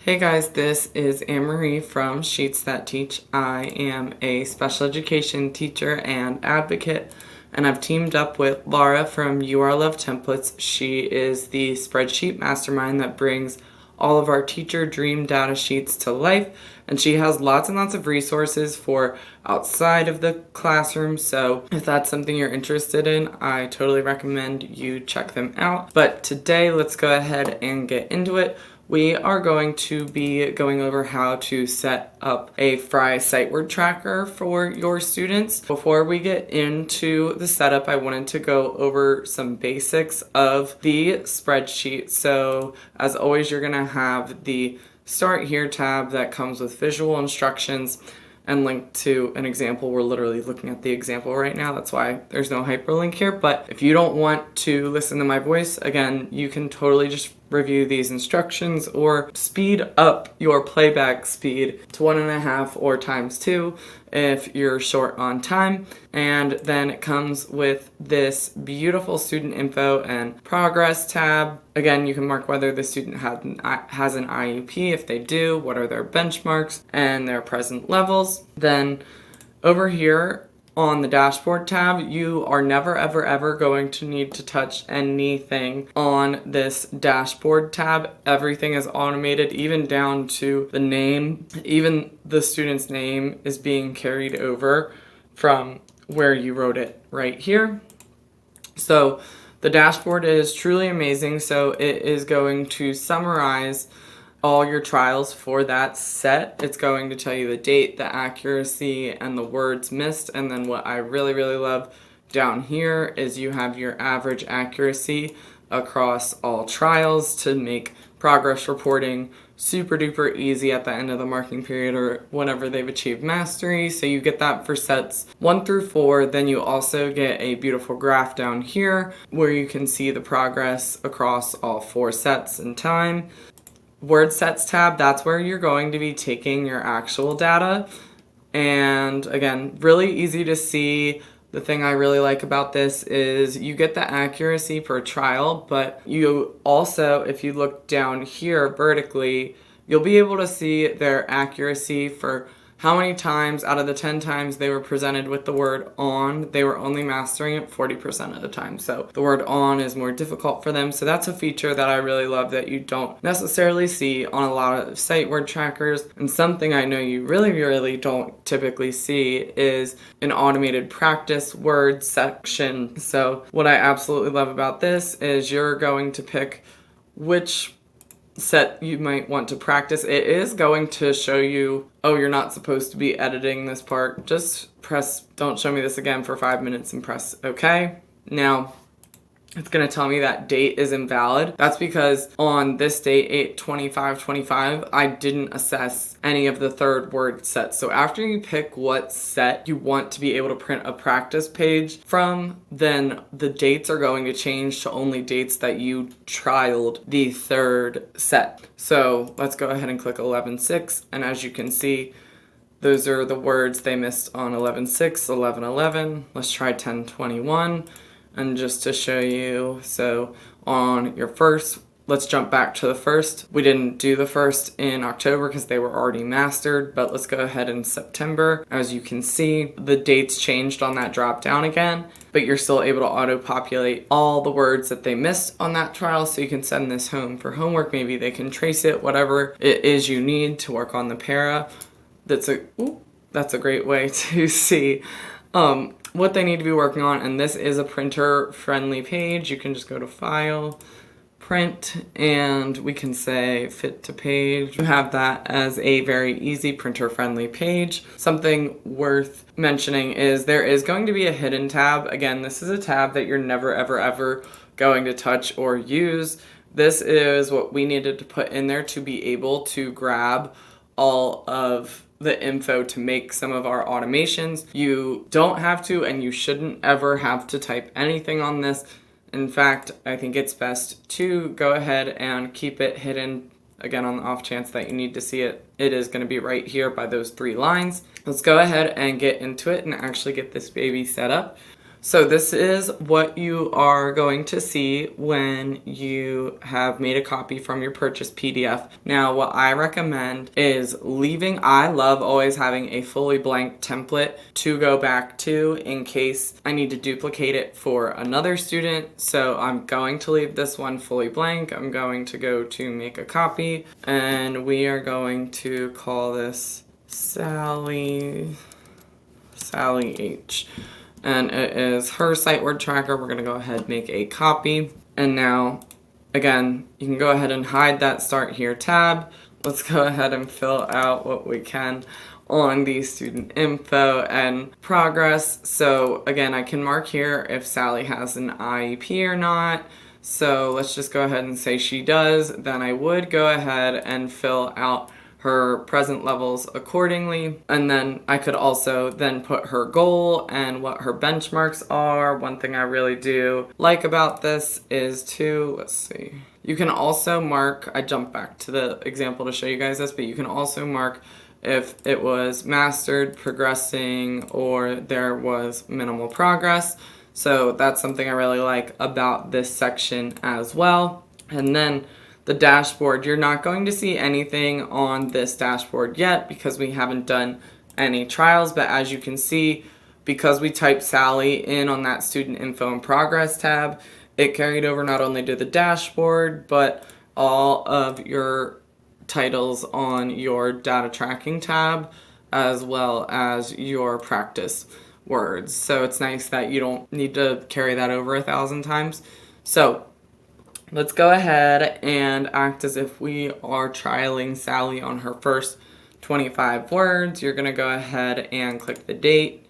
Hey guys, this is Anne-Marie from Sheets That Teach. I am a special education teacher and advocate, and I've teamed up with Laura from Love Templates. She is the spreadsheet mastermind that brings all of our teacher dream data sheets to life, and she has lots and lots of resources for outside of the classroom. So if that's something you're interested in, I totally recommend you check them out. But today, let's go ahead and get into it. We are going to be going over how to set up a Fry sight word tracker for your students. Before we get into the setup, I wanted to go over some basics of the spreadsheet. So as always, you're gonna have the Start Here tab that comes with visual instructions and link to an example. We're literally looking at the example right now. That's why there's no hyperlink here. But if you don't want to listen to my voice, again, you can totally just review these instructions or speed up your playback speed to 1.5 or ×2 if you're short on time. And then it comes with this beautiful student info and progress tab. Again, you can mark whether the student has an IEP. If they do, what are their benchmarks and their present levels. Then over here on the dashboard tab, you are never ever going to need to touch anything on this dashboard tab. Everything is automated, even down to the name. Even the student's name is being carried over from where you wrote it right here. So the dashboard is truly amazing. So it is going to summarize all your trials for that set. It's going to tell you the date, the accuracy, and the words missed. And then what I really love down here is you have your average accuracy across all trials to make progress reporting super duper easy at the end of the marking period or whenever they've achieved mastery. So you get that for sets 1 through 4. Then you also get a beautiful graph down here where you can see the progress across all 4 sets in time. Word sets tab, that's where you're going to be taking your actual data. And again, really easy to see. The thing I really like about this is you get the accuracy per trial, but you also, if you look down here vertically, you'll be able to see their accuracy for how many times out of the 10 times they were presented with the word on, they were only mastering it 40% of the time. So the word on is more difficult for them. So that's a feature that I really love that you don't necessarily see on a lot of sight word trackers. And something I know you really don't typically see is an automated practice word section. So what I absolutely love about this is you're going to pick which set you might want to practice. It is going to show you, oh, you're not supposed to be editing this part. Just press, don't show me this again for 5 minutes and press OK. Now, it's going to tell me that date is invalid. That's because on this date, 8/25/25, I didn't assess any of the third word sets. So after you pick what set you want to be able to print a practice page from, then the dates are going to change to only dates that you trialed the third set. So let's go ahead and click 11/6. And as you can see, those are the words they missed on 11/6, 11/11. Let's try 10/21. And just to show you, so on your first, let's jump back to the first. We didn't do the first in October because they were already mastered, but let's go ahead in September. As you can see, the dates changed on that drop down again, but you're still able to auto-populate all the words that they missed on that trial, so you can send this home for homework. Maybe they can trace it, whatever it is you need to work on the para. That's a great way to see what they need to be working on. And this is a printer friendly page. You can just go to File, Print, and we can say Fit to Page. You have that as a very easy printer friendly page. Something worth mentioning is there is going to be a hidden tab. Again, this is a tab that you're never ever going to touch or use. This is what we needed to put in there to be able to grab all of the info to make some of our automations. You don't have to, and you shouldn't ever have to type anything on this. In fact, I think it's best to go ahead and keep it hidden. Again, on the off chance that you need to see it, it is going to be right here by those 3 lines. Let's go ahead and get into it and actually get this baby set up. So this is what you are going to see when you have made a copy from your purchase PDF. Now, what I recommend is I love always having a fully blank template to go back to in case I need to duplicate it for another student. So I'm going to leave this one fully blank. I'm going to go to make a copy, and we are going to call this Sally H. And it is her sight word tracker. We're going to go ahead and make a copy. And now, again, you can go ahead and hide that Start Here tab. Let's go ahead and fill out what we can on the student info and progress. So again, I can mark here if Sally has an IEP or not. So let's just go ahead and say she does. Then I would go ahead and fill out her present levels accordingly. And then I could also then put her goal and what her benchmarks are. One thing I really do like about this is you can also mark, I jumped back to the example to show you guys this, but you can also mark if it was mastered, progressing, or there was minimal progress. So that's something I really like about this section as well. And then the dashboard, you're not going to see anything on this dashboard yet because we haven't done any trials, but as you can see, because we typed Sally in on that student info and progress tab, it carried over not only to the dashboard, but all of your titles on your data tracking tab, as well as your practice words. So it's nice that you don't need to carry that over 1,000 times. So let's go ahead and act as if we are trialing Sally on her first 25 words. You're going to go ahead and click the date.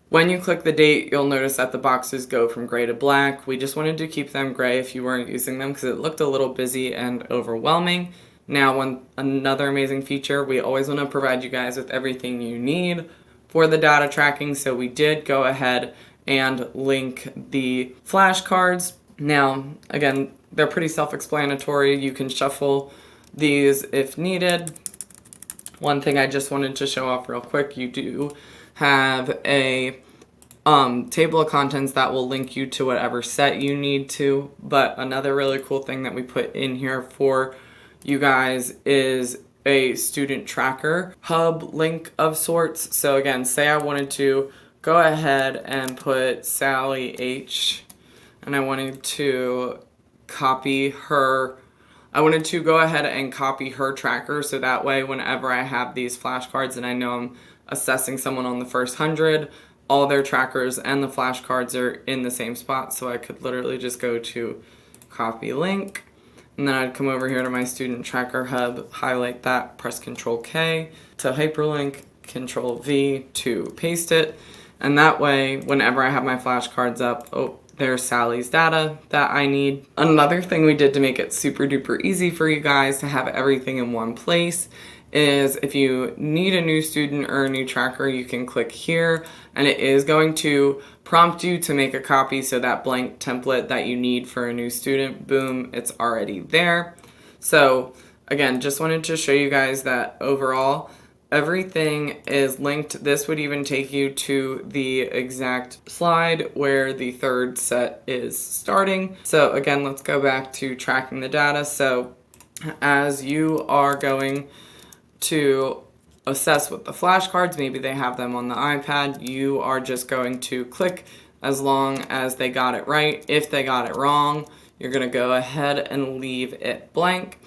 When you click the date, you'll notice that the boxes go from gray to black. We just wanted to keep them gray if you weren't using them because it looked a little busy and overwhelming. Now, another amazing feature, we always want to provide you guys with everything you need for the data tracking. So we did go ahead and link the flashcards. Now, again, they're pretty self-explanatory. You can shuffle these if needed. One thing I just wanted to show off real quick, you do have a table of contents that will link you to whatever set you need to. But another really cool thing that we put in here for you guys is a student tracker hub link of sorts. So again, say I wanted to go ahead and put Sally H, and I wanted to go ahead and copy her tracker, so that way whenever I have these flashcards and I know I'm assessing someone on the first 100, all their trackers and the flashcards are in the same spot. So I could literally just go to copy link, and then I'd come over here to my student tracker hub, highlight that, press Control K to hyperlink, Control V to paste it. And that way, whenever I have my flashcards up, there's Sally's data that I need. Another thing we did to make it super duper easy for you guys to have everything in one place is if you need a new student or a new tracker, you can click here and it is going to prompt you to make a copy. So that blank template that you need for a new student, boom, it's already there. So again, just wanted to show you guys that overall, everything is linked. This would even take you to the exact slide where the third set is starting. So again, let's go back to tracking the data. So as you are going to assess with the flashcards, maybe they have them on the iPad, you are just going to click as long as they got it right. If they got it wrong, you're going to go ahead and leave it blank.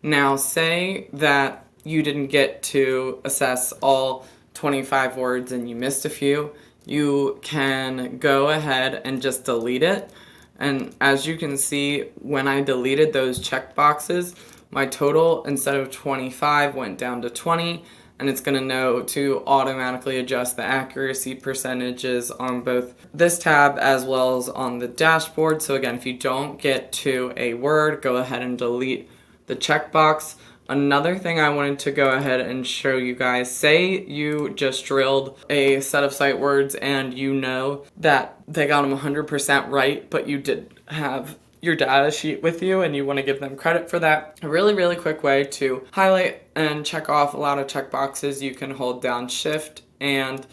Now say that you didn't get to assess all 25 words and you missed a few, you can go ahead and just delete it. And as you can see, when I deleted those check boxes, my total instead of 25 went down to 20, and it's going to know to automatically adjust the accuracy percentages on both this tab as well as on the dashboard. So again, if you don't get to a word, go ahead and delete the checkbox. Another thing I wanted to go ahead and show you guys, say you just drilled a set of sight words and you know that they got them 100% right, but you did have your data sheet with you and you want to give them credit for that. A really, really quick way to highlight and check off a lot of checkboxes, you can hold down Shift and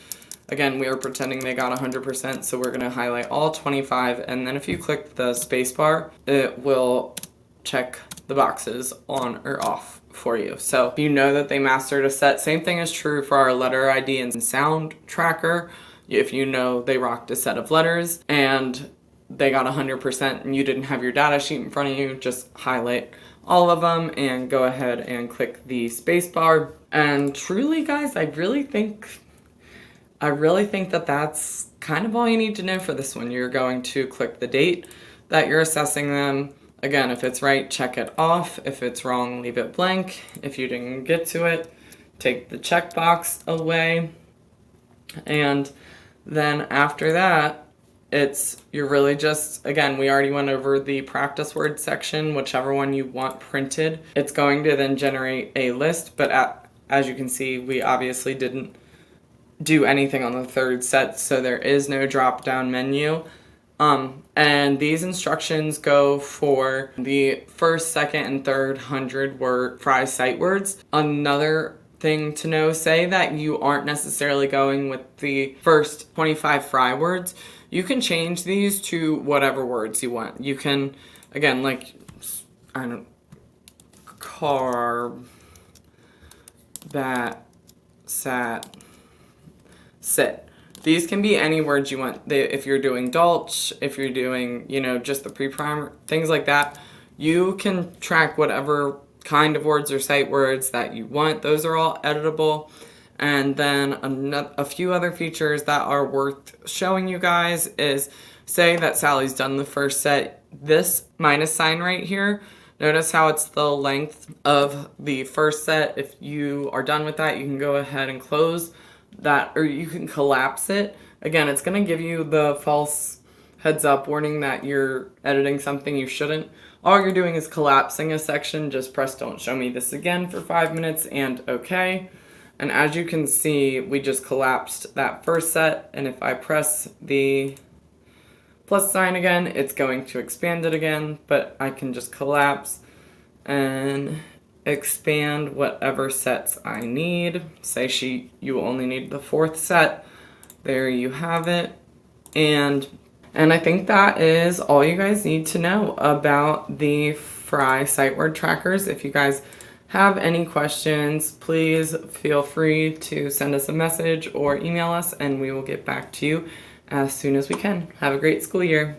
Again, we are pretending they got 100%, so we're going to highlight all 25, and then if you click the spacebar, it will check the boxes on or off for you. So if you know that they mastered a set, same thing is true for our letter ID and sound tracker. If you know they rocked a set of letters and they got 100% and you didn't have your data sheet in front of you, just highlight all of them and go ahead and click the spacebar. And truly, guys, I really think that that's kind of all you need to know for this one. You're going to click the date that you're assessing them. Again, if it's right, check it off. If it's wrong, leave it blank. If you didn't get to it, take the checkbox away. And then after that, you're really just, again, we already went over the practice word section, whichever one you want printed. It's going to then generate a list, but as you can see, we obviously didn't do anything on the third set, so there is no drop down menu. And these instructions go for the first, second, and third 100-word fry sight words. Another thing to know, say that you aren't necessarily going with the first 25 fry words, you can change these to whatever words you want. You can, again, like, carb, bat, sat, sit. These can be any words you want. If you're doing Dolch, if you're doing, just the pre-primer, things like that, you can track whatever kind of words or sight words that you want. Those are all editable. And then a few other features that are worth showing you guys is, say that Sally's done the first set, this minus sign right here, notice how it's the length of the first set. If you are done with that, you can go ahead and close that, or you can collapse it. Again, it's going to give you the false heads up warning that you're editing something you shouldn't. All you're doing is collapsing a section. Just press don't show me this again for 5 minutes and okay. And as you can see, we just collapsed that first set, and if I press the plus sign again, it's going to expand it again, but I can just collapse and expand whatever sets I need. Say you only need the fourth set. There you have it. And I think that is all you guys need to know about the Fry sight word trackers. If you guys have any questions, please feel free to send us a message or email us, and we will get back to you as soon as we can. Have a great school year.